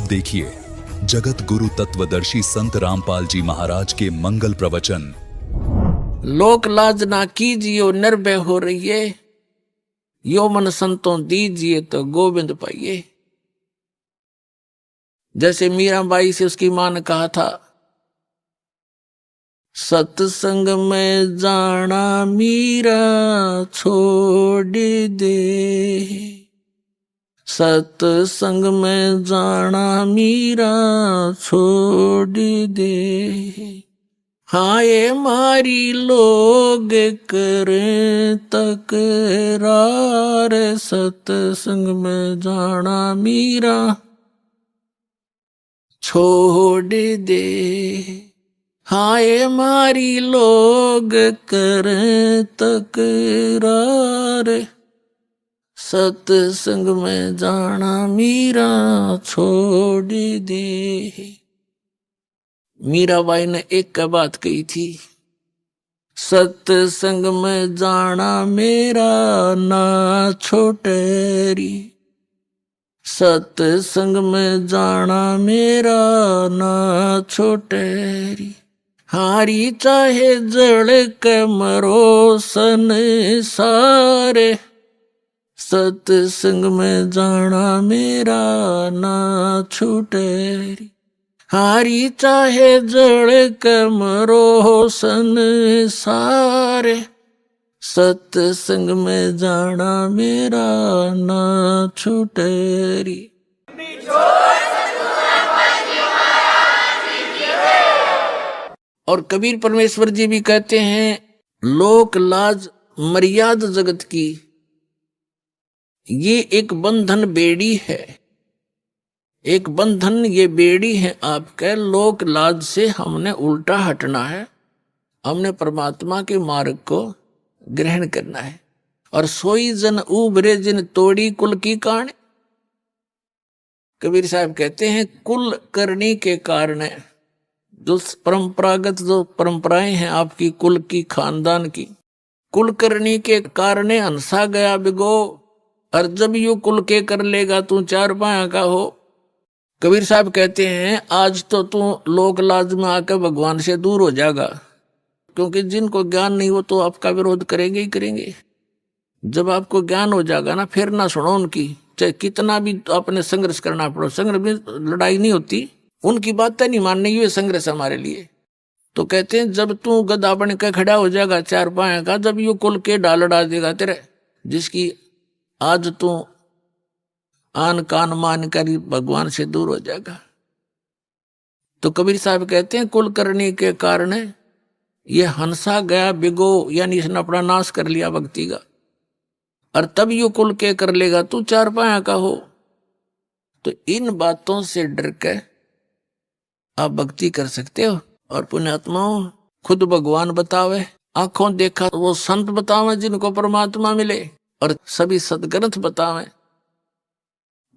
देखिए जगत गुरु तत्वदर्शी संत रामपाल जी महाराज के मंगल प्रवचन। लोक लाज ना कीजियो निर्भय हो रहिए, यो मन संतों दीजिए तो गोविंद पाइए। जैसे मीराबाई से उसकी मां ने कहा था, सत्संग में जाना मीरा छोड़ दे, सत्संग में जाना मीरा छोड़ दे। हाय मारी लोग करें तकरार, सत्संग में जाना मीरा छोड़ दे। हाय मारी लोग करें तकरार, सत्संग में जाना मीरा छोड़ दे। मीराबाई ने एक बात कही थी, सत्संग में जाना मेरा ना छोटेरी, सत्संग में जाना मेरा ना छोटेरी। हारी चाहे जड़ के मरो संसारे, सत्संग में जाना मेरा ना छूटेरी। हारी चाहे जड़ के मरो संसारे, सत्संग में जाना मेरा ना छूटेरी। और कबीर परमेश्वर जी भी कहते हैं, लोक लाज मर्यादा जगत की ये एक बंधन बेड़ी है, एक बंधन ये बेड़ी है आपके। लोक लाज से हमने उल्टा हटना है, हमने परमात्मा के मार्ग को ग्रहण करना है। और सोई जन उभरे जिन तोड़ी कुल की कान। कबीर साहब कहते हैं, कुल करने के कारण, जो परंपरागत जो परंपराएं हैं आपकी कुल की खानदान की, कुल करने के कारण हंसा गया बिगो, और जब यू कुल के कर लेगा तू चार पाया का हो। कबीर साहब कहते हैं, आज तो तू लोक लाज में आकर भगवान से दूर हो जाएगा, क्योंकि जिनको ज्ञान नहीं हो तो आपका विरोध करेंगे ही करेंगे। जब आपको ज्ञान हो जाएगा ना, फिर ना सुनो उनकी, चाहे कितना भी अपने संघर्ष करना पड़ो। संघर्ष में लड़ाई नहीं होती, उनकी बातें नहीं माननी, ये संघर्ष हमारे लिए। तो कहते हैं, जब तू गधा बन के खड़ा हो जाएगा चार पाया का, जब यू कुल के डाल देगा तेरे, जिसकी आज तू आन कान मान कर भगवान से दूर हो जाएगा। तो कबीर साहब कहते हैं, कुल करने के कारण ये हंसा गया बिगो, यानी इसने अपना नाश कर लिया भक्ति का। और तब यू कुल के कर लेगा तू चार पाया का हो। तो इन बातों से डर के आप भक्ति कर सकते हो। और पुण्यात्माओं, खुद भगवान बतावे, आंखों देखा वो संत बतावे जिनको परमात्मा मिले, और सभी सदग्रंथ बतावे,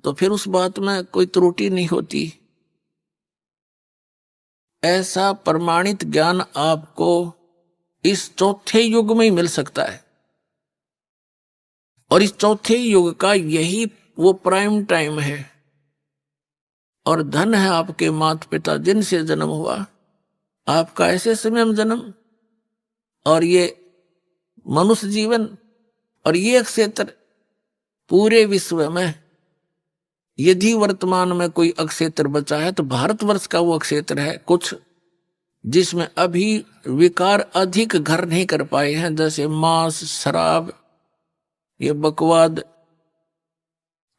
तो फिर उस बात में कोई त्रुटि नहीं होती। ऐसा प्रमाणित ज्ञान आपको इस चौथे युग में ही मिल सकता है। और इस चौथे युग का यही वो प्राइम टाइम है। और धन है आपके माता पिता जिनसे जन्म हुआ, आपका ऐसे समय में जन्म, और ये मनुष्य जीवन, और ये क्षेत्र पूरे विश्व में यदि वर्तमान में कोई अक्षेत्र बचा है तो भारतवर्ष का वो अक्षेत्र है कुछ, जिसमें अभी विकार अधिक घर नहीं कर पाए हैं, जैसे मांस, शराब, ये बकवाद।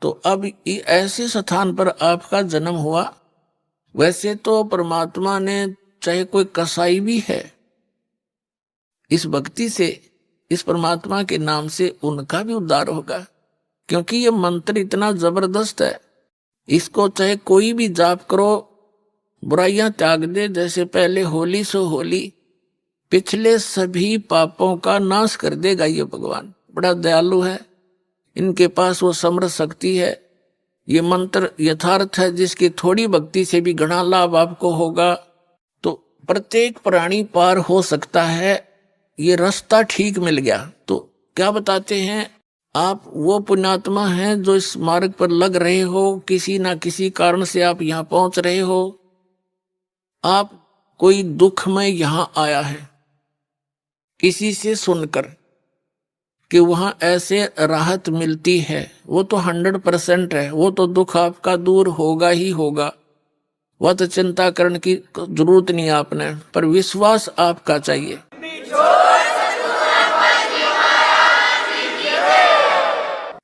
तो अब ऐसे स्थान पर आपका जन्म हुआ। वैसे तो परमात्मा ने, चाहे कोई कसाई भी है, इस भक्ति से, इस परमात्मा के नाम से उनका भी उद्धार होगा, क्योंकि ये मंत्र इतना जबरदस्त है। इसको चाहे कोई भी जाप करो, बुराइयां त्याग दे, जैसे पहले होली सो होली, पिछले सभी पापों का नाश कर देगा ये भगवान। बड़ा दयालु है, इनके पास वो समर्थ शक्ति है। ये मंत्र यथार्थ है, जिसकी थोड़ी भक्ति से भी घना लाभ आपको होगा। तो प्रत्येक प्राणी पार हो सकता है, ये रास्ता ठीक मिल गया। तो क्या बताते हैं, आप वो पुण्यात्मा हैं जो इस मार्ग पर लग रहे हो, किसी ना किसी कारण से आप यहां पहुंच रहे हो। आप कोई दुख में यहां आया है किसी से सुनकर कि वहां ऐसे राहत मिलती है, वो तो 100% है, वो तो दुख आपका दूर होगा ही होगा। वह तो चिंता करने की जरूरत नहीं आपने, पर विश्वास आपका चाहिए।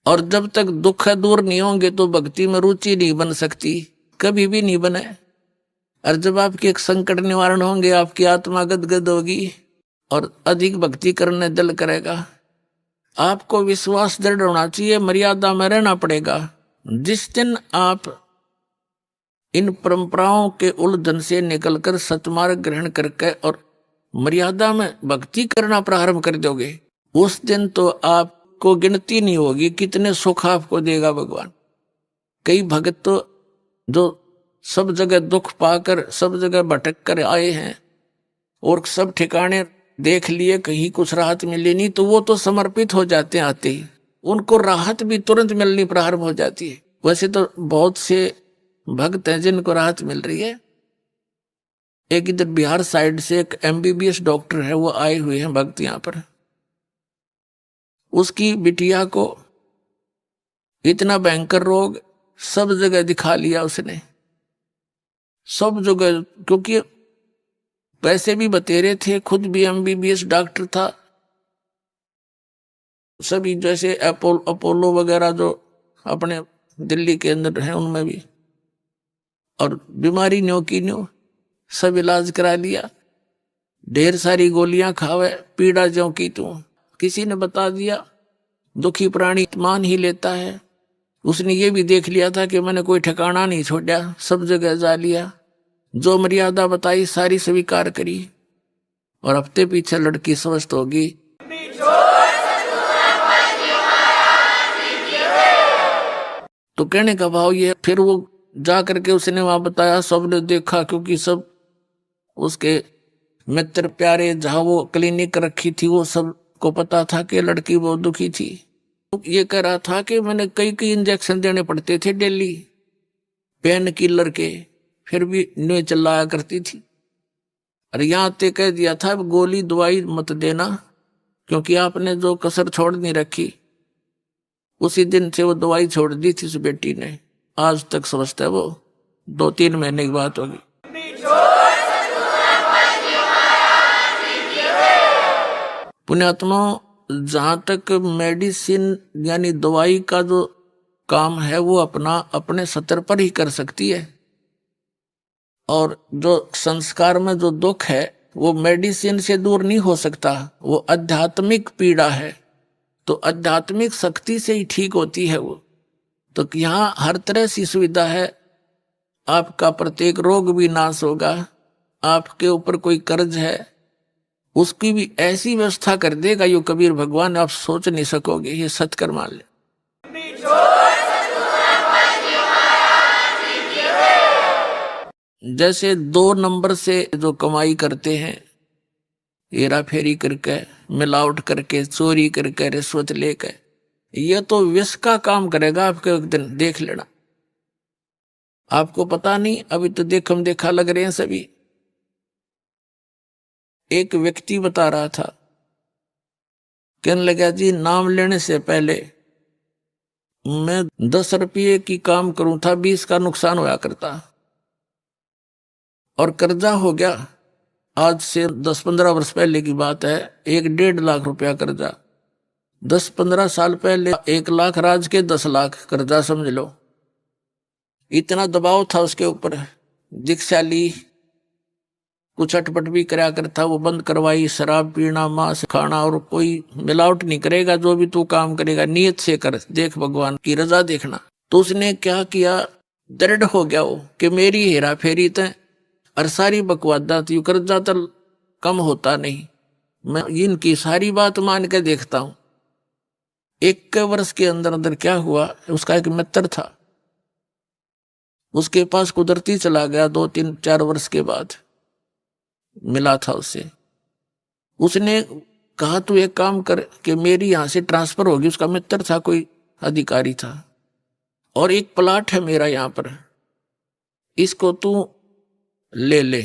और जब तक दुख दूर नहीं होंगे तो भक्ति में रुचि नहीं बन सकती, कभी भी नहीं बने। और जब आपके एक संकट निवारण होंगे, आपकी आत्मा गदगद होगी और अधिक भक्ति करने दिल करेगा। आपको विश्वास दृढ़ होना चाहिए, मर्यादा में रहना पड़ेगा। जिस दिन आप इन परंपराओं के उलझन से निकलकर सतमार्ग ग्रहण करके और मर्यादा में भक्ति करना प्रारंभ कर दोगे, उस दिन तो आपको गिनती नहीं होगी कितने सुख आपको देगा भगवान। कई भक्त तो जो सब जगह दुख पाकर सब जगह भटक कर आए हैं और सब ठिकाने देख लिए, कहीं कुछ राहत मिली नहीं, तो वो तो समर्पित हो जाते हैं आते ही, उनको राहत भी तुरंत मिलनी प्रारंभ हो जाती है। वैसे तो बहुत से भक्त हैं जिनको राहत मिल रही है। एक इधर बिहार साइड से एक MBBS डॉक्टर है, वो आए हुए हैं भक्त यहाँ पर। उसकी बिटिया को इतना भयंकर रोग, सब जगह दिखा लिया उसने, सब जगह, क्योंकि पैसे भी बतेरे थे, खुद भी MBBS डॉक्टर था। सभी जैसे अपोलो वगैरह जो अपने दिल्ली के अंदर हैं उनमें भी, और बीमारी न्यो की न्यो सब इलाज करा लिया, ढेर सारी गोलियां खावे, पीड़ा ज्यों की तू। किसी ने बता दिया दुखी प्राणी मान ही लेता है। उसने ये भी देख लिया था कि मैंने कोई ठिकाना नहीं छोड़ा, सब जगह जा लिया, जो मर्यादा बताई सारी स्वीकार करी, और हफ्ते पीछे लड़की स्वस्थ होगी। तो कहने का भाव ये, फिर वो जा करके उसने वहां बताया, सबने देखा, क्योंकि सब उसके मित्र प्यारे जहां वो क्लिनिक रखी थी वो सब को पता था कि लड़की बहुत दुखी थी। ये कह रहा था कि मैंने कई इंजेक्शन देने पड़ते थे डेली, पेन किलर के, फिर भी नहीं चिल्लाया करती थी। और यहाँ ते कह दिया था गोली दवाई मत देना, क्योंकि आपने जो कसर छोड़ नहीं रखी। उसी दिन से वो दवाई छोड़ दी थी उस बेटी ने, आज तक स्वस्थ है वो। 2-3 महीने की बात होगी। पुण्यात्मा, जहां तक मेडिसिन यानी दवाई का जो काम है वो अपने स्तर पर ही कर सकती है, और जो संस्कार में जो दुख है वो मेडिसिन से दूर नहीं हो सकता, वो आध्यात्मिक पीड़ा है, तो आध्यात्मिक शक्ति से ही ठीक होती है वो। तो यहाँ हर तरह से सुविधा है, आपका प्रत्येक रोग भी नाश होगा। आपके ऊपर कोई कर्ज है उसकी भी ऐसी व्यवस्था कर देगा यो कबीर भगवान, आप सोच नहीं सकोगे, ये सत्कर मान ले। जैसे 2 नंबर से जो कमाई करते हैं, हेरा फेरी करके, मिलावट करके, चोरी करके, रिश्वत लेकर, ये तो विष का काम करेगा आपके, एक दिन देख लेना। आपको पता नहीं, अभी तो देखम देखा लग रहे हैं सभी। एक व्यक्ति बता रहा था, कहने लगा जी नाम लेने से पहले मैं 10 रुपये की काम करूं था, 20 का नुकसान होया करता, और कर्जा हो गया। आज से 10-15 वर्ष पहले की बात है, 1-1.5 लाख रुपया कर्जा। 10-15 साल पहले 1 लाख राज के 10 लाख कर्जा, समझ लो। इतना दबाव था उसके ऊपर, दीक्षा ली, कुछ अटपट भी कराया करता, वो बंद करवाई, शराब पीना, मांस खाना, और कोई मिलावट नहीं करेगा, जो भी तू काम करेगा नियत से कर, देख भगवान की रजा देखना। तो उसने क्या किया, दृढ़ हो गया वो कि मेरी हेरा फेरी तय और सारी बकवादा थी, कर्जा तो कम होता नहीं, मैं इनकी सारी बात मान के देखता हूं। 1 वर्ष के अंदर अंदर क्या हुआ, उसका एक मित्र था, उसके पास कुदरती चला गया, 2-3-4 वर्ष के बाद मिला था उससे। उसने कहा तू एक काम कर कि मेरी यहां से ट्रांसफर होगी, उसका मित्र था कोई अधिकारी था, और एक प्लाट है मेरा यहाँ पर, इसको तू ले ले।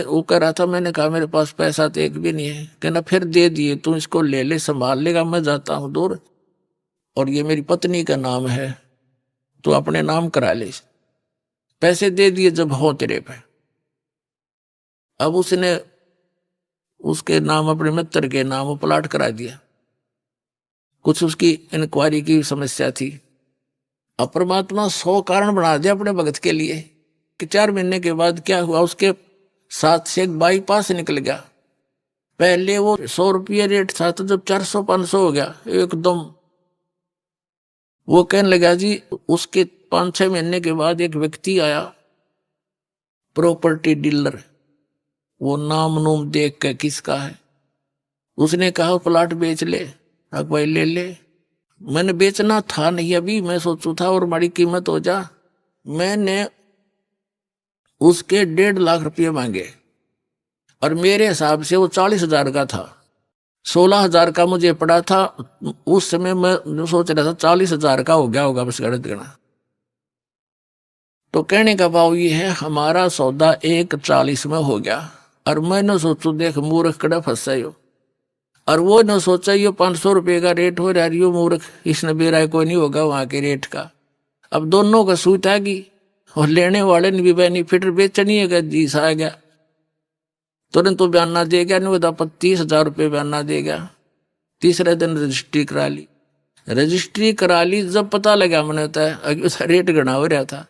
वो कह रहा था, मैंने कहा मेरे पास पैसा तो एक भी नहीं है। कहना फिर दे दिए, तू इसको ले ले, संभाल लेगा, मैं जाता हूं दूर, और ये मेरी पत्नी का नाम है, तू अपने नाम करा ले। पैसे दे दिए जब हो तेरे पे। अब उसने उसके नाम, अपने मित्र के नाम वो प्लाट करा दिया। कुछ उसकी इंक्वायरी की समस्या थी। अब परमात्मा 100 कारण बना दिया अपने भगत के लिए कि 4 महीने के बाद क्या हुआ, उसके साथ से एक बाईपास निकल गया। पहले वो 100 रुपये रेट था, तो जब 400-500 हो गया एकदम, वो कहने लगा जी। उसके 5-6 महीने के बाद एक व्यक्ति आया, प्रॉपर्टी डीलर, वो नाम नूम देख के किसका है, उसने कहा प्लाट बेच ले। अब भाई ले ले। मैंने बेचना था नहीं अभी, मैं सोचू था और बड़ी कीमत हो जा। मैंने उसके 1.5 लाख रुपये मांगे, और मेरे हिसाब से वो 40,000 का था। 16,000 का मुझे पड़ा था उस समय। मैं सोच रहा था 40,000 का हो गया होगा बस गणित गणा। तो कहने का भाव ये है, हमारा सौदा 1,40 में हो गया, और मैंने सोचू देख मूर्ख कड़ा फंसा हो, और वो न सोचा ये 500 रुपये का रेट हो रहा है, यो मूर्ख, इसने बेरा कोई नहीं होगा वहां के रेट का। अब दोनों का सूत आ गई, और लेने वाले ने भी बेनिफिट, बेचनी है जीस आ गया, तुरंत तो बयाना दे गया, नहीं तो 30,000 रुपये बयाना दे गया। तीसरे दिन रजिस्ट्री करा ली। रजिस्ट्री करा ली, जब पता लगा मैंने होता है उसका रेट गणा हो रहा था,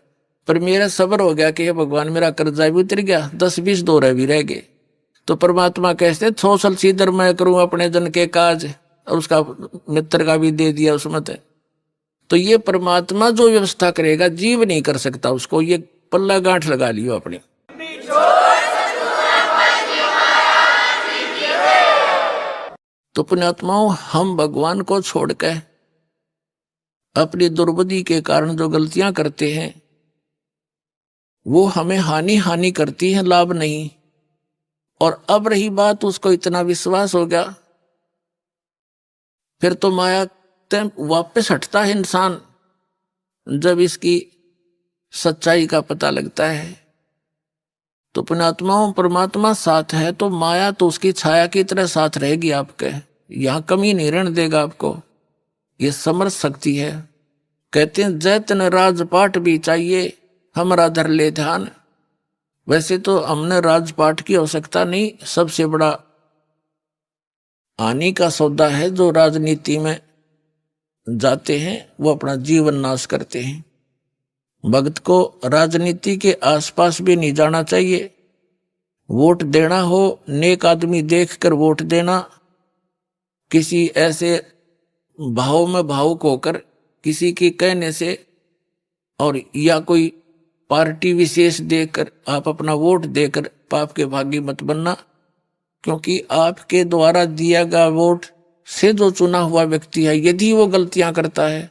पर मेरा सब्र हो गया कि भगवान मेरा कर्जा भी उतर गया, 10-20 दौरे भी रह गए। तो परमात्मा कहते 100 सीधर मैं करूं अपने जन के काज, और उसका मित्र का भी दे दिया उसमें। तो ये परमात्मा जो व्यवस्था करेगा, जीव नहीं कर सकता उसको, ये पल्ला गांठ लगा लियो अपनी। तो पुण्यात्माओं, हम भगवान को छोड़कर अपनी दुर्बुद्धि के कारण जो गलतियां करते हैं, वो हमें हानि करती है, लाभ नहीं। और अब रही बात, उसको इतना विश्वास हो गया, फिर तो माया वापस हटता है इंसान जब इसकी सच्चाई का पता लगता है। तो पुण्यात्माओं, परमात्मा साथ है तो माया तो उसकी छाया की तरह साथ रहेगी आपके, यहां कमी नहीं रहने देगा आपको। ये समर्थ शक्ति है। कहते हैं जैतन राजपाट भी चाहिए, हमारा धर ले ध्यान। वैसे तो हमने राजपाट की आवश्यकता नहीं, सबसे बड़ा हानि का सौदा है जो राजनीति में जाते हैं, वो अपना जीवन नाश करते हैं। भक्त को राजनीति के आसपास भी नहीं जाना चाहिए। वोट देना हो, नेक आदमी देखकर वोट देना, किसी ऐसे भाव में भावुक होकर किसी के कहने से और या कोई पार्टी विशेष देकर आप अपना वोट देकर पाप के भागी मत बनना, क्योंकि आपके द्वारा दिया गया वोट से जो चुना हुआ व्यक्ति है, यदि वो गलतियां करता है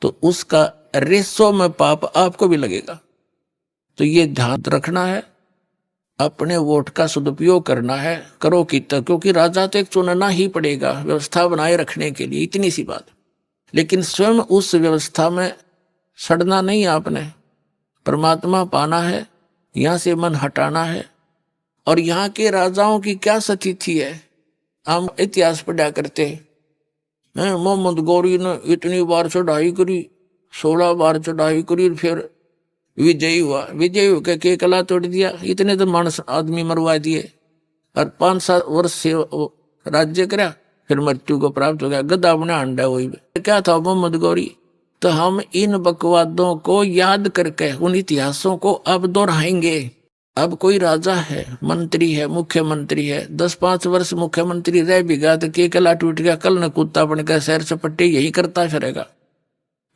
तो उसका रेसो में पाप आपको भी लगेगा। तो ये ध्यान रखना है, अपने वोट का सदुपयोग करना है, करो कितना, क्योंकि राजा तो एक चुनना ही पड़ेगा व्यवस्था बनाए रखने के लिए, इतनी सी बात। लेकिन स्वयं उस व्यवस्था में सड़ना नहीं, आपने परमात्मा पाना है, यहां से मन हटाना है। और यहाँ के राजाओं की क्या स्थिति है, हम इतिहास पढ़ा करते हैं। मोहम्मद गौरी ने इतनी बार चढ़ाई करी, 16 बार चढ़ाई करी, फिर विजयी हुआ। विजयी होकर के कला तोड़ दिया, इतने तो मानस आदमी मरवा दिए, और 5-7 वर्ष से राज्य करा, फिर मृत्यु को प्राप्त हो गया। गधा बना अंडा वही क्या था मोहम्मद गौरी। तो हम इन बकवादों को याद करके उन इतिहासों को अब दोहराएंगे। अब कोई राजा है, मंत्री है, मुख्यमंत्री है, 10-5 वर्ष मुख्यमंत्री रह भी गया तो के कला टूट गया, कल न कुत्ता बनकर सैर सपट्टे यही करता फिरेगा।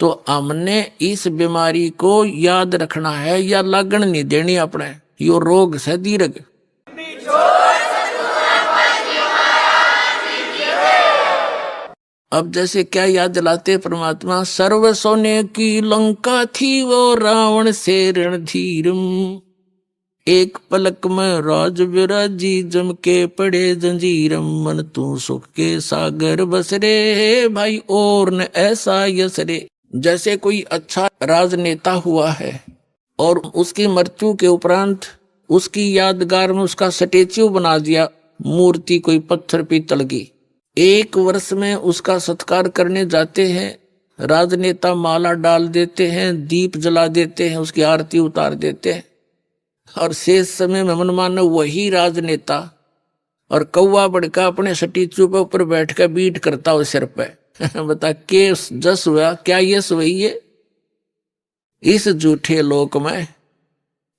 तो हमने इस बीमारी को याद रखना है, या लागण नहीं देनी अपने, यो रोग से दीर्घ। अब जैसे क्या याद दिलाते परमात्मा, सर्व सोने की लंका थी वो रावण से रणधीरम, एक पलक में राज विराजी, जम के पड़े जंजीरम, मन तू सुख के सागर बसरे, भाई और न ऐसा यसरे। जैसे कोई अच्छा राजनेता हुआ है और उसकी मृत्यु के उपरांत उसकी यादगार में उसका स्टेच्यू बना दिया, मूर्ति कोई पत्थर पीतल की। 1 वर्ष में उसका सत्कार करने जाते हैं, राजनेता माला डाल देते हैं, दीप जला देते हैं, उसकी आरती उतार देते हैं, और शेष समय में मनमाना वही राजनेता और कौवा बड़का अपने स्टेच्यू पे ऊपर बैठ कर बीट करता हो सिर पे। बता के जस हुआ, क्या यश हुई है? इस झूठे लोक में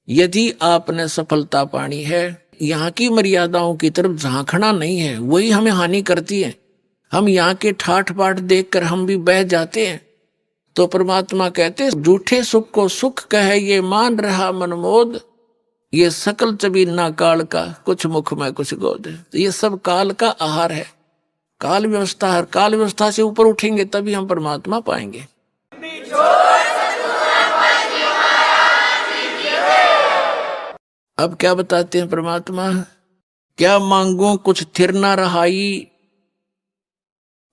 यदि आपने सफलता पानी है, यहाँ की मर्यादाओं की तरफ झांकना नहीं है, वही हमें हानि करती है। हम यहाँ के ठाठ बाट देखकर हम भी बह जाते हैं। तो परमात्मा कहते झूठे सुख को सुख कहे, ये मान रहा मनमोद, ये सकल चबीना काल का, कुछ मुख में कुछ गोद। तो ये सब काल का आहार है, काल व्यवस्था है। काल व्यवस्था से ऊपर उठेंगे तभी हम परमात्मा पाएंगे। अब क्या बताते हैं परमात्मा? क्या मांगो कुछ थिर ना रहाई,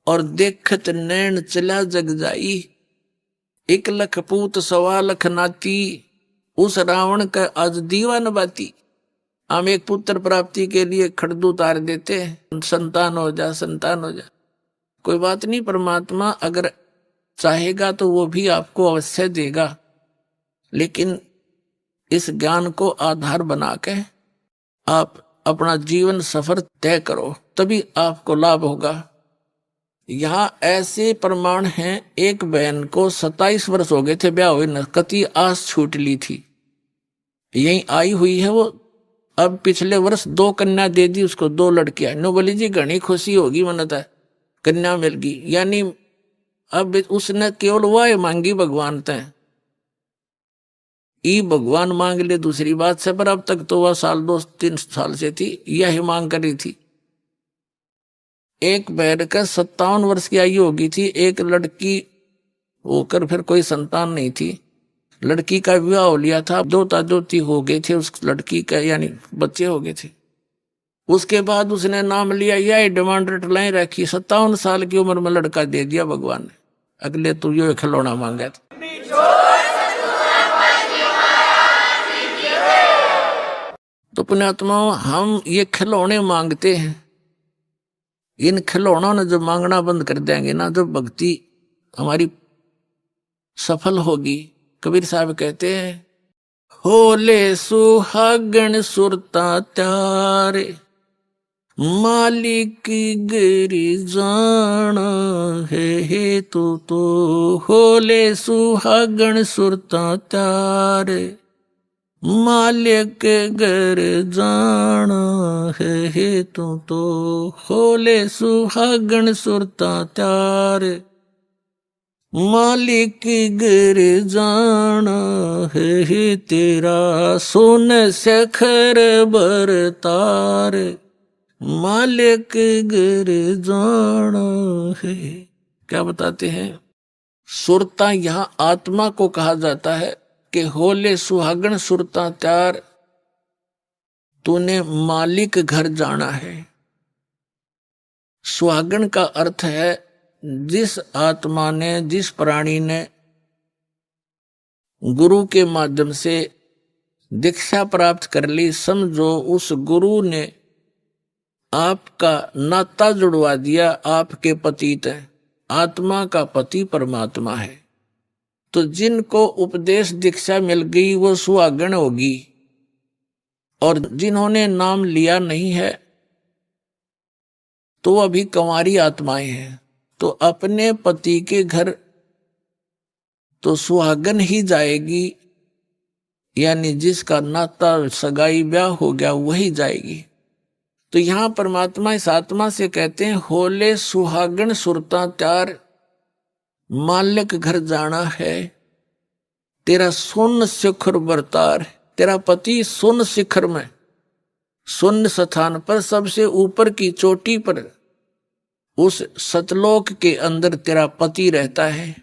और देखत नैन चला जग जाई। 1 लख पूत 1.25 लाख नाती, उस रावण का आज दीवान बाती। हम एक पुत्र प्राप्ति के लिए खड़दू उतार देते हैं, संतान हो जा, संतान हो जा। कोई बात नहीं, परमात्मा अगर चाहेगा तो वो भी आपको अवश्य देगा, लेकिन इस ज्ञान को आधार बना के आप अपना जीवन सफर तय करो, तभी आपको लाभ होगा। यहाँ ऐसे प्रमाण हैं, एक बहन को 27 वर्ष हो गए थे ब्याह हुए न, कति आस छूट ली थी, यही आई हुई है वो। अब पिछले वर्ष 2 कन्या दे दी उसको, 2 लड़कियां। नो बोली जी घनी खुशी होगी, मनता है कन्या मिल गई। यानी अब उसने केवल वह मांगी भगवान तय, ई भगवान मांग ले दूसरी बात से, पर अब तक तो वह 2-3 साल से थी, यही मांग कर रही थी। एक बहन का 57 वर्ष की आयु होगी थी, एक लड़की होकर फिर कोई संतान नहीं थी। लड़की का विवाह हो लिया था, दोता दोती हो गए थे उस लड़की का, यानी बच्चे हो गए थे। उसके बाद उसने नाम लिया, यह डिमांड रटलाई रखी, 57 साल की उम्र में लड़का दे दिया भगवान ने। अगले तू यो खिलौना मांगा था। तो पुण्यात्मा, हम ये खिलौने मांगते हैं, इन खिलौनों ने जब मांगना बंद कर देंगे ना, जब भक्ति हमारी सफल होगी। कबीर साहब कहते हैं, होले सुहागण सुरता त्यारे, मालिक गिरी जाना है तो होले सुहागण सुरता त्यारे, मालिक घर जाना है तो होले सुहागण सुरता त्यारे, मालिक घर जाना है तेरा सोन सखर बरतार, मालिक घर जाना है। क्या बताते हैं? सुरता यहाँ आत्मा को कहा जाता है कि होले सुहागण सुरता त्यार, तूने मालिक घर जाना है। सुहागण का अर्थ है जिस आत्मा ने, जिस प्राणी ने गुरु के माध्यम से दीक्षा प्राप्त कर ली, समझो उस गुरु ने आपका नाता जुड़वा दिया, आपके पतित है। आत्मा का पति परमात्मा है। तो जिनको उपदेश दीक्षा मिल गई वो सुहागण होगी, और जिन्होंने नाम लिया नहीं है तो अभी कंवारी आत्माएं हैं। तो अपने पति के घर तो सुहागन ही जाएगी, यानी जिसका नाता सगाई ब्याह हो गया वही जाएगी। तो यहां परमात्मा इस आत्मा से कहते हैं, होले सुहागन सुरता त्यार, मालिक घर जाना है, तेरा सुन शिखर बरतार। तेरा पति सुन शिखर में, सुन स्थान पर, सबसे ऊपर की चोटी पर, उस सतलोक के अंदर तेरा पति रहता है।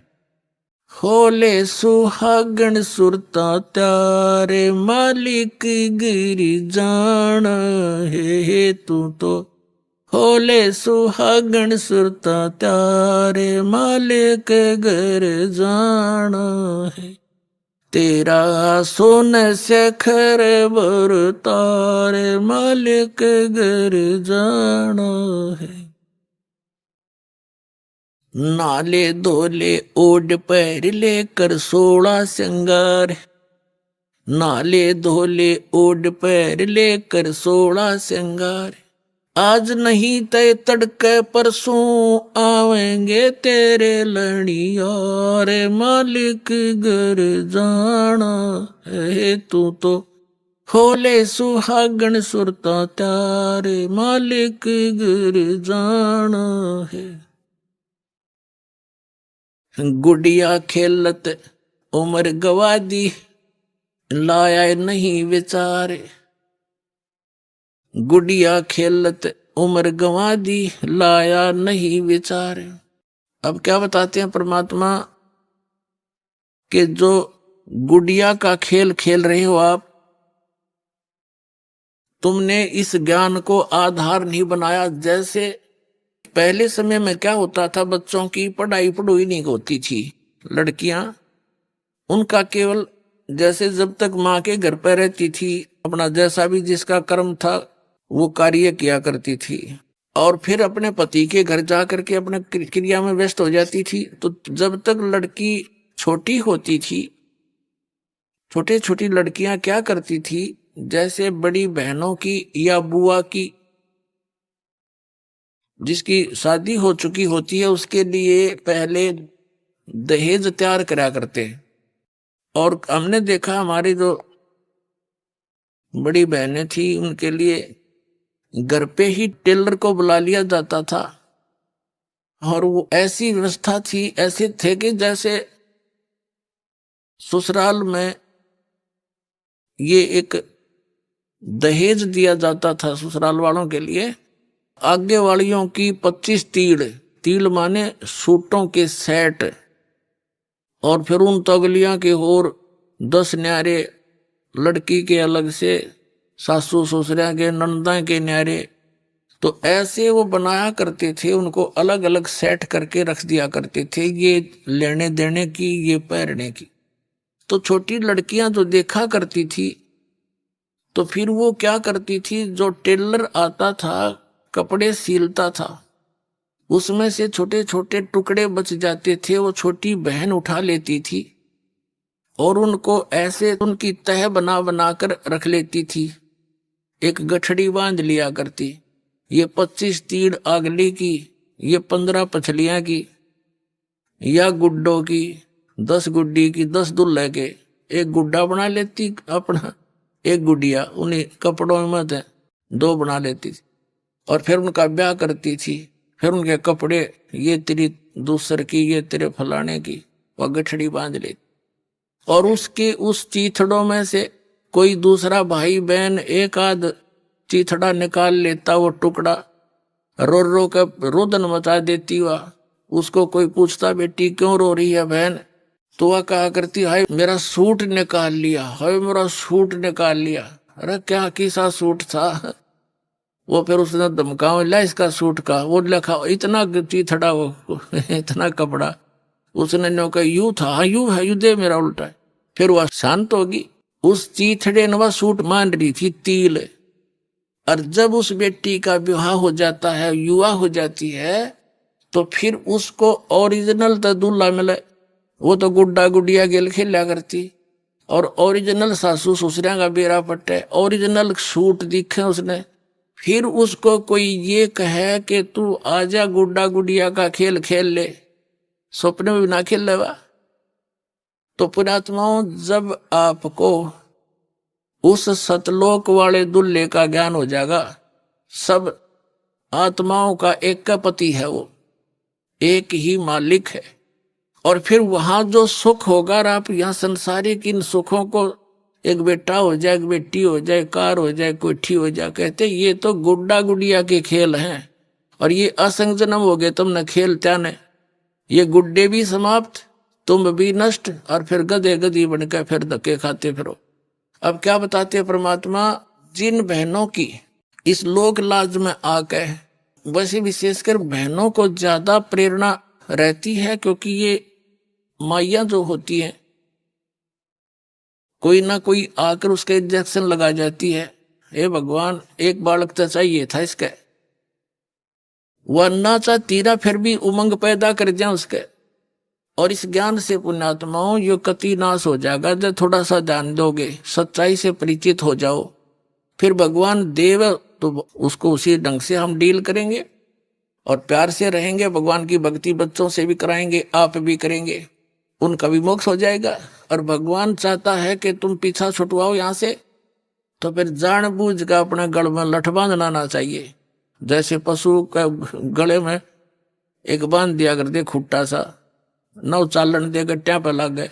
होले सुहागण सुरता त्यारे मालिक गिरी जान हे तू तो होले सुहागण सुरता त्यारे मालिक गर जान है तेरा सोन शेखर बर तारे मालिक गर जान है नाले धोले ओढ़ पैर लेकर 16 श्रृंगार नाले धोले ओढ़ पैर लेकर 16 श्रृंगार आज नहीं तय तड़के परसों आवेंगे तेरे लड़ियारे मालिक घर जाना है तू तो होले सुहागण सुरता त्यारे मालिक घर जाना है गुड़िया खेलत उम्र गवा दी लाया नहीं विचारे गुड़िया खेलत उम्र गवा दी लाया नहीं विचारे। अब क्या बताते हैं परमात्मा कि जो गुड़िया का खेल खेल रहे हो आप, तुमने इस ज्ञान को आधार नहीं बनाया। जैसे पहले समय में क्या होता था, बच्चों की पढ़ाई नहीं होती थी, लड़कियां उनका केवल जैसे जब तक माँ के घर पर रहती थी अपना जैसा भी जिसका कर्म था वो कार्य किया करती थी और फिर अपने पति के घर जा करके अपने क्रिया में व्यस्त हो जाती थी। तो जब तक लड़की छोटी होती थी, छोटी छोटी लड़कियां क्या करती थी, जैसे बड़ी बहनों की या बुआ की जिसकी शादी हो चुकी होती है उसके लिए पहले दहेज तैयार करा करते। और हमने देखा हमारी जो बड़ी बहनें थी उनके लिए घर पे ही टेलर को बुला लिया जाता था और वो ऐसी व्यवस्था थी, ऐसे थे कि जैसे ससुराल में ये एक दहेज दिया जाता था ससुराल वालों के लिए। आगे वालियों की 25 तीड़, तीड़ माने सूटों के सेट, और फिर उन तगलियां के और 10 न्यारे, लड़की के अलग से, सासू ससुरिया के, नंदा के न्यारे। तो ऐसे वो बनाया करते थे, उनको अलग अलग सेट करके रख दिया करते थे, ये लेने देने की, ये पहनने की। तो छोटी लड़कियां जो देखा करती थी तो फिर वो क्या करती थी, जो टेलर आता था कपड़े सीलता था उसमें से छोटे छोटे टुकड़े बच जाते थे, वो छोटी बहन उठा लेती थी और उनको ऐसे उनकी तह बना बना कर रख लेती थी, एक गठड़ी बांध लिया करती। ये 25 तीड़ आगली की, ये 15 पछलियां की या गुड्डों की, 10 गुड्डी की, 10 दुल्हे के, एक गुड्डा बना लेती अपना, एक गुडिया उन्हीं कपड़ों में 2 बना लेती थी और फिर उनका ब्याह करती थी। फिर उनके कपड़े, ये तेरी दूसर की, ये तेरे फलाने की, वह गठड़ी बांध लेती। और उसके उस चीथड़ों में से कोई दूसरा भाई बहन एक आध चीथड़ा निकाल लेता, वो टुकड़ा रो रो कर रोदन मचा देती। वह उसको कोई पूछता बेटी क्यों रो रही है बहन, तो वह कहा करती हाय मेरा सूट निकाल लिया, हाय मेरा सूट निकाल लिया। अरे क्या किसा सूट था, वो फिर उसने धमकाओ ला इसका सूट का, वो लिखा इतना चीथड़ा, वो इतना कपड़ा, उसने नो कहा यू था, हाँ यू है, यू दे मेरा उल्टा है। फिर वह शांत होगी। उस चीथड़े ने वह सूट मान रही थी तिल। और जब उस बेटी का विवाह हो जाता है, युवा हो जाती है, तो फिर उसको ओरिजिनल तो दूल्हा मिले, वो तो गुड्डा गुडिया गेल खेला करती, और ओरिजिनल सासू ससुरिया का बेरा पट्टे, ओरिजिनल सूट दिखे उसने। फिर उसको कोई ये कहे कि तू आजा गुड्डा गुडिया का खेल खेल ले, सपने में भी ना खेल लेवा। तो पुण्यात्माओं, जब आपको उस सतलोक वाले दुल्हे का ज्ञान हो जाएगा, सब आत्माओं का एक का पति है, वो एक ही मालिक है, और फिर वहां जो सुख होगा, आप यहाँ संसारिक इन सुखों को, एक बेटा हो जाए, एक बेटी हो जाए, कार हो जाए, कोठी हो जाए, कहते ये तो गुड्डा गुडिया के खेल हैं और ये असंग जन्म हो गए तुमने खेल त्याने, ये गुड्डे भी समाप्त, तुम भी नष्ट और फिर गधे गधी बनकर फिर धक्के खाते फिरो। अब क्या बताते हैं परमात्मा, जिन बहनों की इस लोक लाज में आके, वैसे विशेषकर बहनों को ज्यादा प्रेरणा रहती है, क्योंकि ये माइयां जो होती हैं, कोई ना कोई आकर उसके इंजेक्शन लगा जाती है। हे भगवान, एक बालक तो चाहिए था इसके, वह ना चाहती ना, फिर भी उमंग पैदा कर दिया उसके। और इस ज्ञान से पुण्यात्माओं यो कति नाश हो जाएगा जब थोड़ा सा ध्यान दोगे, सच्चाई से परिचित हो जाओ। फिर भगवान देव तो उसको उसी ढंग से हम डील करेंगे और प्यार से रहेंगे। भगवान की भक्ति बच्चों से भी कराएंगे, आप भी करेंगे, उनका भी मोक्ष हो जाएगा। और भगवान चाहता है कि तुम पीछा छुटवाओ यहाँ से, तो फिर जानबूझ का अपने गल में लठ बांधना ना चाहिए। जैसे पशु का गले में एक बांध दिया कर दे खुट्टा सा, नौ चालन दे गट्टिया पे लग गए,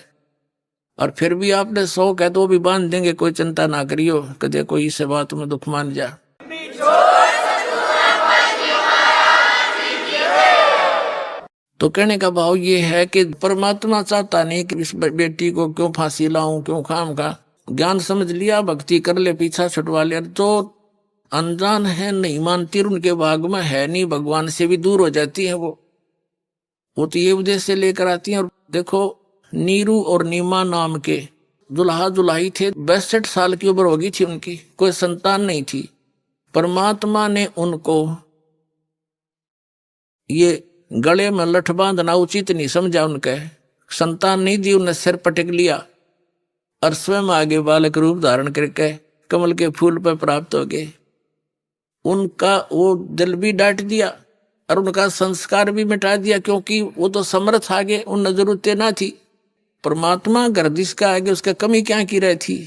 और फिर भी आपने शौक है तो वो भी बांध देंगे, कोई चिंता ना करियो, कदे कोई इसे बात में दुख मान जा। तो कहने का भाव ये है कि परमात्मा चाहता नहीं कि इस बेटी को क्यों फांसी लाऊं, क्यों खाम का। ज्ञान समझ लिया, भक्ति कर ले, पीछा छुटवा लिया। जो अनजान है, नहीं मानती, उनके भाग में है नहीं, भगवान से भी दूर हो जाती है वो तो ये उद्देश्य लेकर आती है। और देखो, नीरू और नीमा नाम के दुल्हा दुल्हाई थे, 62 साल की उम्र होगी थी उनकी, कोई संतान नहीं थी। परमात्मा ने उनको ये गले में लठ बांधना उचित नहीं समझा, उनके संतान नहीं दी, उन्हें सिर पटक लिया और स्वयं आगे बालक रूप धारण करके कमल के फूल पर प्राप्त हो गए। उनका वो दिल भी डांट दिया और उनका संस्कार भी मिटा दिया, क्योंकि वो तो समर्थ आगे, उन जरूरतें ना थी। परमात्मा गर्दिश का आगे उसका कमी क्या की रही थी।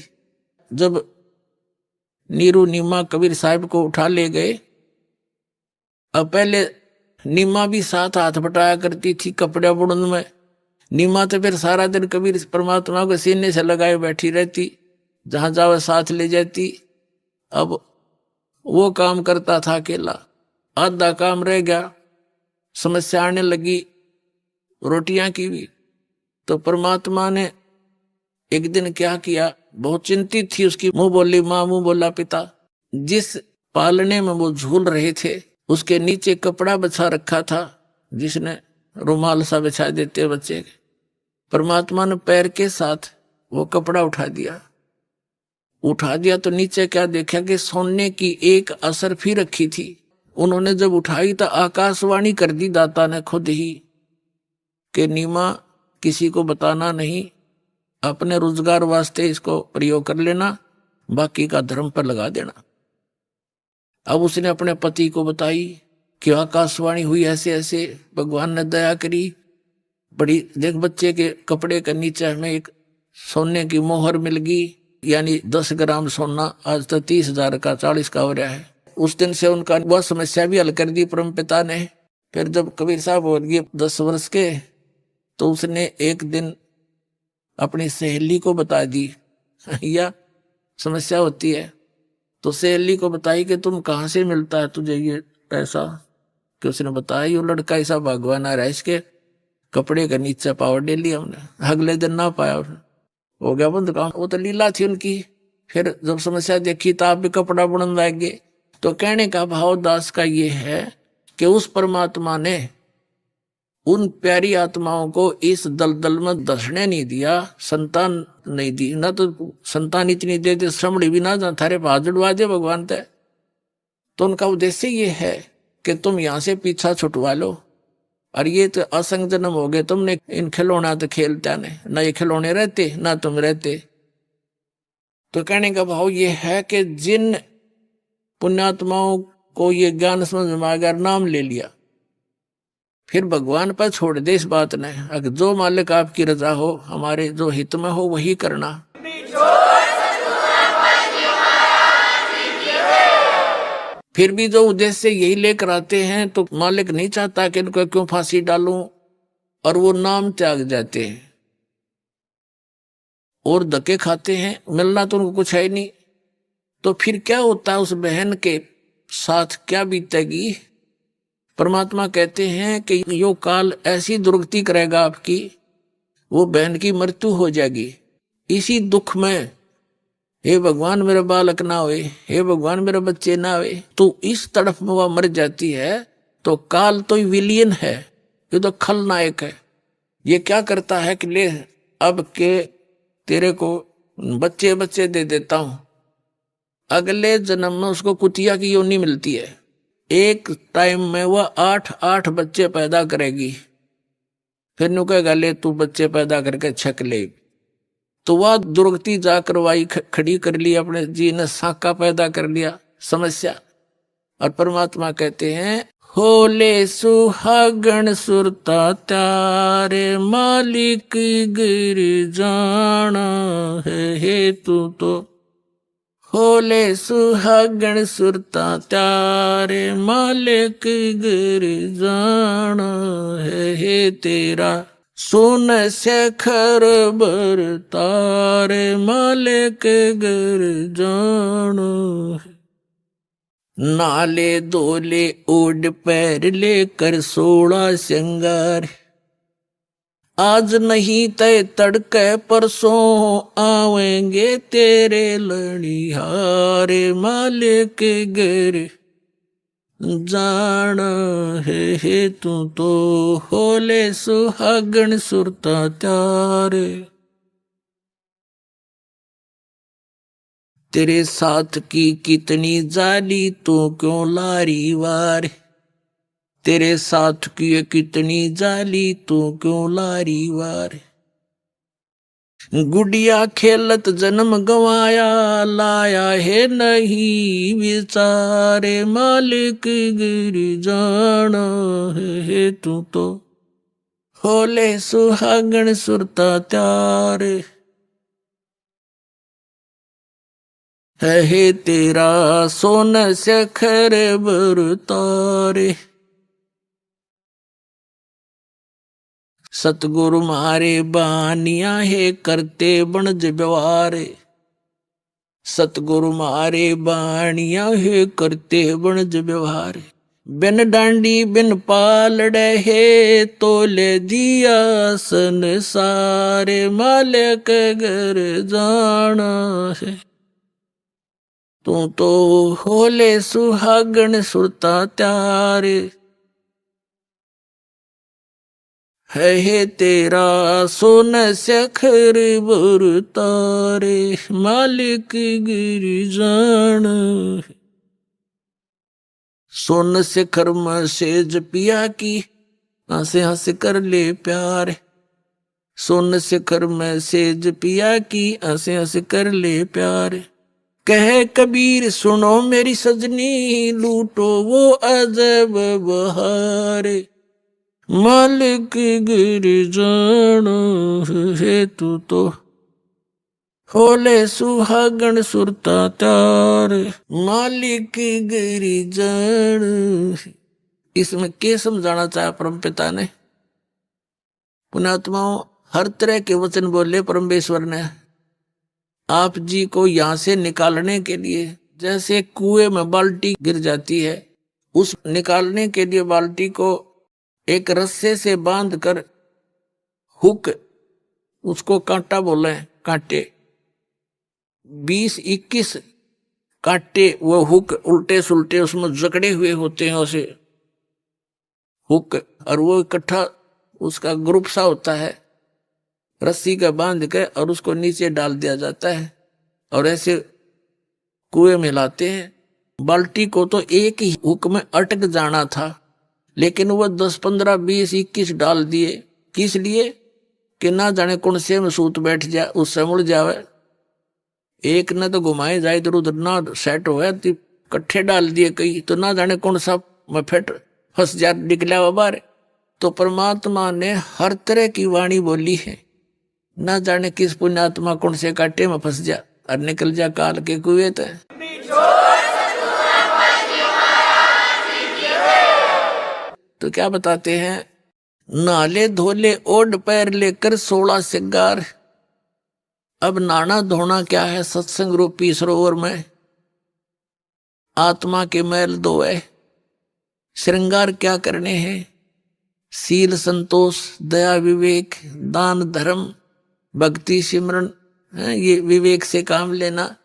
जब नीरू नीमा कबीर साहब को उठा ले गए, अब पहले नीमा भी साथ हाथ बटाया करती थी कपड़े बुड़न में। नीमा तो फिर सारा दिन कबीर परमात्मा को सीने से लगाए बैठी रहती, जहां जाओ साथ ले जाती। अब वो काम करता था अकेला, आधा काम रह गया, समस्या आने लगी रोटियां की भी। तो परमात्मा ने एक दिन क्या किया, बहुत चिंतित थी उसकी, मुंह बोली माँ, मुंह बोला पिता। जिस पालने में वो झूल रहे थे उसके नीचे कपड़ा बिछा रखा था, जिसने रुमाल सा बिछा देते बच्चे के। परमात्मा ने पैर के साथ वो कपड़ा उठा दिया तो नीचे क्या देखा कि सोने की एक असरफी रखी थी। उन्होंने जब उठाई तो आकाशवाणी कर दी दाता ने खुद ही कि नीमा, किसी को बताना नहीं, अपने रोजगार वास्ते इसको प्रयोग कर लेना, बाकी का धर्म पर लगा देना। अब उसने अपने पति को बताई कि आकाशवाणी हुई ऐसे ऐसे, भगवान ने दया करी, बड़ी देख बच्चे के कपड़े के नीचे हमें एक सोने की मोहर मिल गई, यानी 10 ग्राम सोना, आज तो 30,000 का 40 का हो रहा है। उस दिन से उनका वह समस्या भी हल कर दी परम पिता ने। फिर जब कबीर साहब हो गए 10 वर्ष के, तो उसने एक दिन अपनी सहेली को बता दी या समस्या होती है, तो सहेली को बताई कि तुम कहाँ से मिलता है तुझे ये पैसा। कि उसने बताया ये लड़का ऐसा भगवान आ रहा है, इसके कपड़े का नीचे पावर दे लिया हमने। अगले दिन ना पाया, हो गया बंद काम। वो तो लीला थी उनकी। फिर जब समस्या देखी तो आप भी कपड़ा बुनने लगे। तो कहने का भाव दास का ये है कि उस परमात्मा ने उन प्यारी आत्माओं को इस दलदल में धसने नहीं दिया, संतान नहीं दी। ना तो संतान इतनी दे दे श्रमणी भी ना जा थारे भाजड़वा दे भगवान तय। तो उनका उद्देश्य ये है कि तुम यहां से पीछा छुटवा लो, और ये तो असंग जन्म हो गए, तुमने इन खिलौना तो खेलता ने, ना ये खिलौने रहते ना तुम रहते। तो कहने का भाव ये है कि जिन पुण्यात्माओं को ये ज्ञान समझ में आ गया, नाम ले लिया, फिर भगवान पर छोड़ दे इस बात ने। अगर जो मालिक आपकी रजा हो, हमारे जो हित में हो वही करना। फिर भी जो उद्देश्य यही लेकर आते हैं, तो मालिक नहीं चाहता कि इनको क्यों फांसी डालूं, और वो नाम त्याग जाते हैं और धक्के खाते हैं, मिलना तो उनको कुछ है नहीं। तो फिर क्या होता है, उस बहन के साथ क्या बीतेगी। परमात्मा कहते हैं कि यो काल ऐसी दुर्गति करेगा आपकी, वो बहन की मृत्यु हो जाएगी। इसी दुख में हे भगवान मेरा बालक ना होए, हे भगवान मेरे बच्चे ना होए, तो इस तड़फ में वह मर जाती है। तो काल तो विलियन है, ये तो खलनायक है। ये क्या करता है कि ले अब के तेरे को बच्चे बच्चे दे देता हूं, अगले जन्म में उसको कुतिया की योनि मिलती है। एक टाइम में वह 8-8 बच्चे पैदा करेगी। फिर नु कहेगा ले तू बच्चे पैदा करके छक ले। तो वह दुर्गति जा करवाई, खड़ी कर ली, अपने जी ने साका पैदा कर लिया समस्या। और परमात्मा कहते हैं होले सुहागण सुरता त्यारे मालिक गिर जाना है हेतु तो। होले सुहागण सुरता त्यारे मालिक गिर जाना है तेरा। सुन शेखर बर तारे मालिक गिर जाना है। नाले दोले ओढ़ पैर लेकर 16 श्रृंगार। आज नहीं तय तड़के परसों आवेंगे तेरे लड़िहारे मालिक गिर जाना है तू तो। होले सुहागण सुरता त्यारे। तेरे साथ की कितनी जाली तू क्यों लारी वार। तेरे साथ की कितनी जाली तू क्यों लारी वार। गुड़िया खेलत जन्म गवाया लाया है नहीं विचारे मालिक गिर जाना है तू तो। होले सुहागण सुरता त्यारे है तेरा। सोन शेखर बर तारे। सतगुरु मारे बानिया है करते बनज व्यवहार। सतगुरु मारे बानिया है करते बनज व्यवहार। बिन डांडी बिन पालड़े है तोले दिया संसारे मालिक घर जाना है तू तो। होले सुहागण सुरता त्यारे है तेरा। सोन शेखर बर तारे मालिक गिर जान। सोन शेखर में सेज पिया की हंसे हंस कर ले प्यार। सोन शेखर में सेज पिया की हंसे हंस कर ले प्यार। कहे कबीर सुनो मेरी सजनी लूटो वो अजब बहार। मालिक गिर जाना है तू तो। होले सुहागण सुरता त्यार मालिक गिर जान। इसमें क्या समझाना चाहा परम पिता ने? पुण्यात्माओं, हर तरह के वचन बोले परमेश्वर ने आप जी को यहां से निकालने के लिए। जैसे कुएं में बाल्टी गिर जाती है, उस निकालने के लिए बाल्टी को एक रस्से से बांध कर हुक, उसको कांटा बोले, कांटे 20-21 कांटे वो हुक उल्टे सुलटे उसमें जकड़े हुए होते हैं उसे हुक। और वो इकट्ठा उसका ग्रुप सा होता है, रस्सी का बांध के और उसको नीचे डाल दिया जाता है और ऐसे कुएं में लाते हैं। बाल्टी को तो एक ही हुक में अटक जाना था, लेकिन वह 10, 15, 20, 21 डाल दिए। किस लिए? कि ना जाने कौन से में सूत बैठ जाए, उससे मुड़ जावे। एक ने तो घुमाए जाए इधर उधर ना सेट हो, इकट्ठे डाल दिए कई, तो ना जाने कौन सा में फिट फंस जा निकला बाहर। तो परमात्मा ने हर तरह की वाणी बोली है, ना जाने किस पुण्यात्मा कौन से कांटे में फंस जा और निकल जा काल के कुएं ते। तो क्या बताते हैं? नाले धोले ओढ़ पैर लेकर 16 श्रृंगार। अब नाना धोना क्या है? सत्संग रूपी सरोवर में आत्मा के मैल धोए। श्रृंगार क्या करने हैं? शील संतोष दया विवेक दान धर्म भक्ति सिमरन, ये विवेक से काम लेना,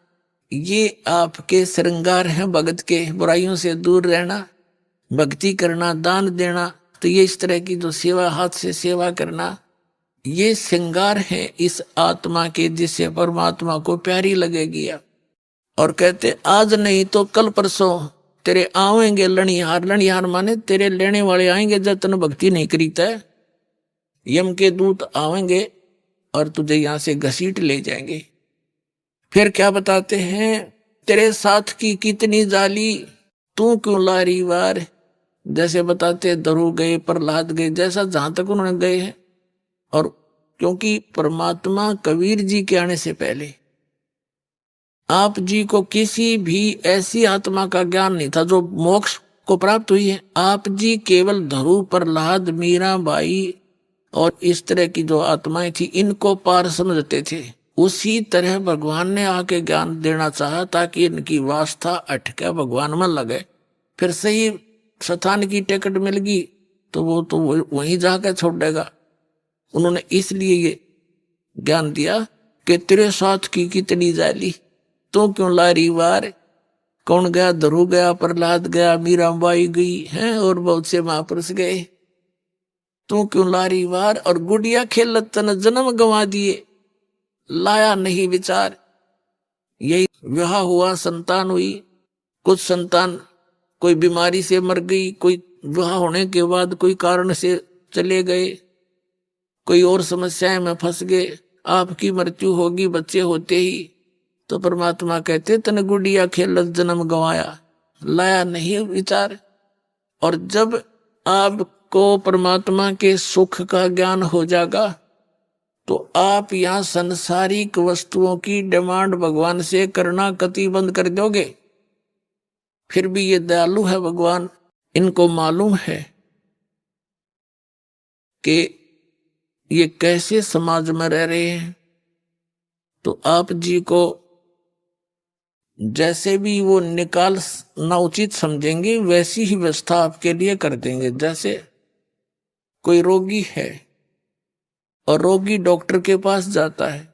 ये आपके श्रृंगार हैं भगत के। बुराइयों से दूर रहना, भक्ति करना, दान देना, तो ये इस तरह की जो सेवा, हाथ से सेवा करना, ये श्रृंगार है इस आत्मा के, जिससे परमात्मा को प्यारी लगेगी। और कहते आज नहीं तो कल परसों तेरे आवेंगे लणिहार। लणिहार माने तेरे लेने वाले आएंगे जब तन भक्ति नहीं करीता है। यम के दूत आवेंगे और तुझे यहां से घसीट ले जाएंगे। फिर क्या बताते हैं, तेरे साथ की कितनी जाली तू क्यों लारी वार। जैसे बताते ध्रुव गए, प्रहलाद गए, जैसा जहां तक उन्होंने गए हैं। और क्योंकि परमात्मा कबीर जी के आने से पहले आप जी को किसी भी ऐसी आत्मा का ज्ञान नहीं था जो मोक्ष को प्राप्त हुई है। आप जी केवल ध्रुव, प्रहलाद, मीराबाई और इस तरह की जो आत्माएं थी इनको पार समझते थे। उसी तरह भगवान ने आके ज्ञान देना चाहा ताकि इनकी वास्ता अटके, भगवान में लगे। फिर सही स्थान की टिकट मिल गई तो वो तो वहीं जाकर छोड़ देगा। उन्होंने इसलिए ये ज्ञान दिया कि तेरे साथ की कितनी जाली तो क्यों लारी वार। कौन गया, ध्रुव गया, प्रहलाद गया, मीराबाई गई हैं और बहुत से महापुरुष गए। तू क्यों लारी वार। और गुड़िया खेलत तन जन्म गंवा दिए, लाया नहीं विचार। यही विवाह हुआ, संतान हुई, कुछ संतान कोई बीमारी से मर गई, कोई विवाह होने के बाद कोई कारण से चले गए, कोई और समस्याएं में फंस गए। आपकी मृत्यु होगी बच्चे होते ही। तो परमात्मा कहते तन गुड़िया खेलत जन्म गंवाया, लाया नहीं विचार। और जब आपको परमात्मा के सुख का ज्ञान हो जाएगा तो आप यहाँ संसारिक वस्तुओं की डिमांड भगवान से करना कति बंद कर दोगे। फिर भी ये दयालु है भगवान, इनको मालूम है कि ये कैसे समाज में रह रहे हैं। तो आप जी को जैसे भी वो निकालना उचित समझेंगे वैसी ही व्यवस्था आपके लिए कर देंगे। जैसे कोई रोगी है और रोगी डॉक्टर के पास जाता है,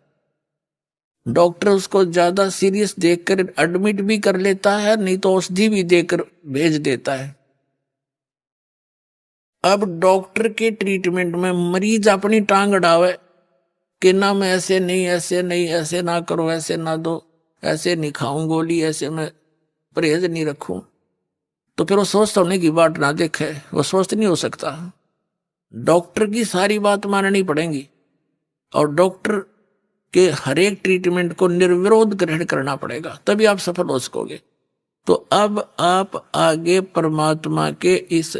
डॉक्टर उसको ज्यादा सीरियस देखकर एडमिट भी कर लेता है, नहीं तो औषधि भी देकर भेज देता है। अब डॉक्टर के ट्रीटमेंट में मरीज अपनी टांग अड़ावे कि ना मैं ऐसे नहीं, ऐसे नहीं, ऐसे ना करो, ऐसे ना दो, ऐसे नहीं खाऊं गोली, ऐसे मैं परहेज नहीं रखूं। तो फिर वो स्वस्थ होने की बात ना देखे, वो स्वस्थ नहीं हो सकता। डॉक्टर की सारी बात माननी पड़ेगी और डॉक्टर के हर एक ट्रीटमेंट को निर्विरोध ग्रहण करना पड़ेगा, तभी आप सफल हो सकोगे। तो अब आप आगे परमात्मा के इस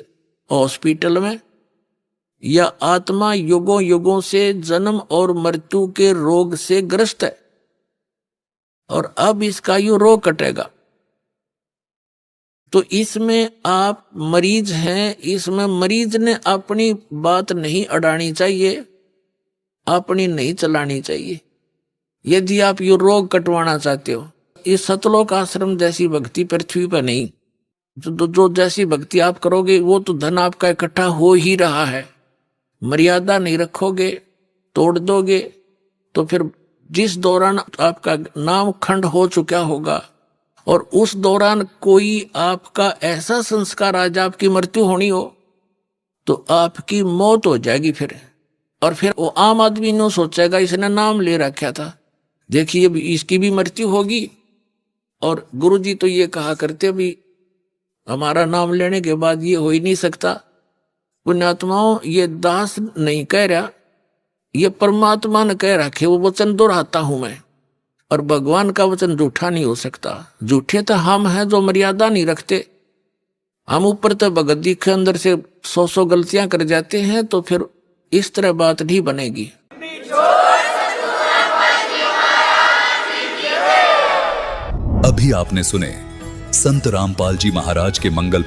हॉस्पिटल में, या आत्मा युगों युगों से जन्म और मृत्यु के रोग से ग्रस्त है और अब इसका यो रोग कटेगा। तो इसमें आप मरीज हैं, इसमें मरीज ने अपनी बात नहीं अड़ानी चाहिए, अपनी नहीं चलानी चाहिए। यदि आप यो रोग कटवाना चाहते हो, इस सतलोक आश्रम जैसी भक्ति पृथ्वी पर नहीं। जो जैसी भक्ति आप करोगे वो तो धन आपका इकट्ठा हो ही रहा है। मर्यादा नहीं रखोगे, तोड़ दोगे, तो फिर जिस दौरान आपका नाम खंड हो चुका होगा और उस दौरान कोई आपका ऐसा संस्कार आज आपकी मृत्यु होनी हो तो आपकी मौत हो जाएगी फिर। और फिर वो आम आदमी ने सोचेगा इसने नाम ले रखा था, देखिए इसकी भी मृत्यु होगी। और गुरुजी तो ये कहा करते भी हमारा नाम लेने के बाद ये हो ही नहीं सकता। पुण्यात्माओं, ये दास नहीं कह रहा, ये परमात्मा ने कह रखे, वो वचन दोहराता हूं मैं। और भगवान का वचन झूठा नहीं हो सकता। झूठे तो हम हैं जो मर्यादा नहीं रखते। हम ऊपर तो भगत जी के अंदर से 100 गलतियां कर जाते हैं, तो फिर इस तरह बात नहीं बनेगी। अभी आपने सुने संत रामपाल जी महाराज के मंगल